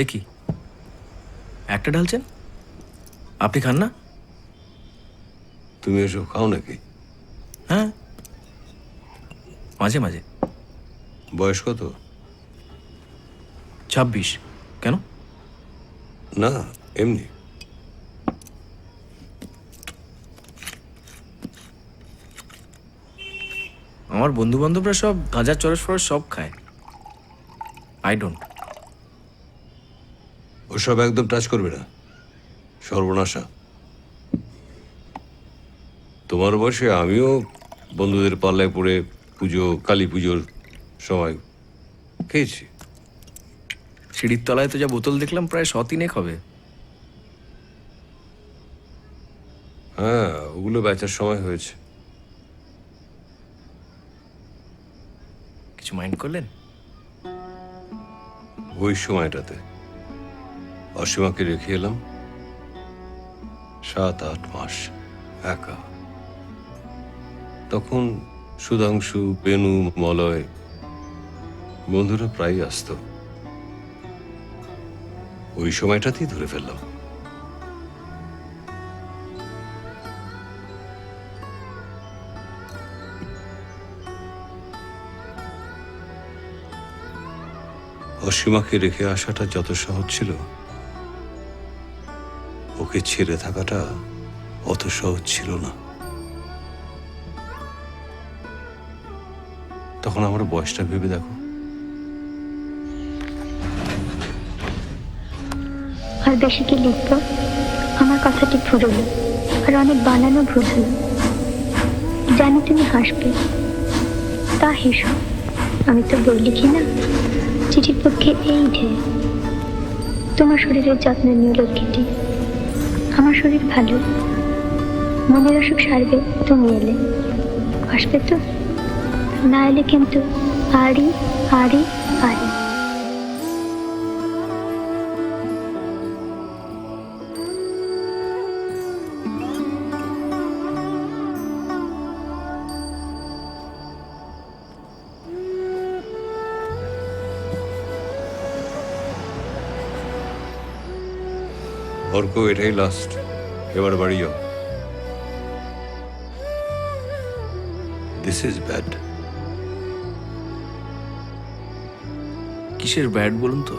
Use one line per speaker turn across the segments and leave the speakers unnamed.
এ কি একটা ঢালছেন? আপনি খান না?
তুমি এসব খাও নাকি?
হ্যাঁ, মাঝে মাঝে।
বয়স কত?
26। কেন?
না, এমনি।
আমার বন্ধু বান্ধবরা সব গাঁজা চরস ফরস সব খায়। I don't.
ওসব একদম টাচ করবে না, সর্বনাশা। তোমার বয়সে আমিও বন্ধুদের পাল্লায় পড়ে পুজো, কালী পুজোর সময় খেয়েছি।
সিঁড়ির তলায় তো যা বোতল দেখলাম প্রায় 100-3 হবে।
হ্যাঁ, ওগুলো বেচার সময় হয়েছে।
কিছু মাইন্ড করলেন?
ওই সময়টাতে অসীমাকে রেখে এলাম 7-8 মাস একা। তখন সুধাংশু, বেনু, মলয় বন্ধুরা প্রায়ই আসতো। ওই সময়টাতেই ধরে ফেললাম। অসীমাকে রেখে আসাটা যত সহজ ছিল, ওকে ছেড়ে থাকাটা অত সহজ ছিল না। তখন আমার বয়সটা ভেবে দেখো।
আর বেশি কি লিখবো? আমার কথাটি ফুরলো, আর অনেক বানানো ভুল হলো। জানি তুমি হাসবে, তা হেসো। আমি তো বই লিখি না, চিঠির পক্ষে এই ঢের। তোমার শরীরের যত্ন নিয়ে লক্ষ্মীটি। আমার শরীর ভালো, মনের অসুখ সারবে তুমি এলে। আসবে তো? না এলে কিন্তু আড়ি আড়ি আড়ি।
অর্ক, এটাই লাস্ট। এবার বাড়ি যাও। This is bad.
কিসের ব্যাড বলুন তো?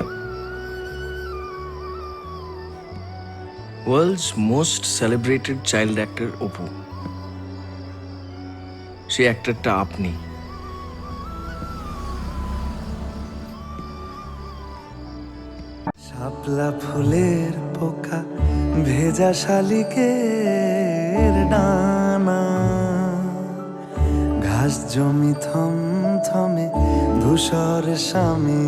World's most celebrated child actor Apu, সেই অ্যাক্টরটা আপনি।
শাপলা ফুলের পোকা, ভেজা শালিকের ডানা, ঘাস জমি থমথমে, ধূসর স্বামী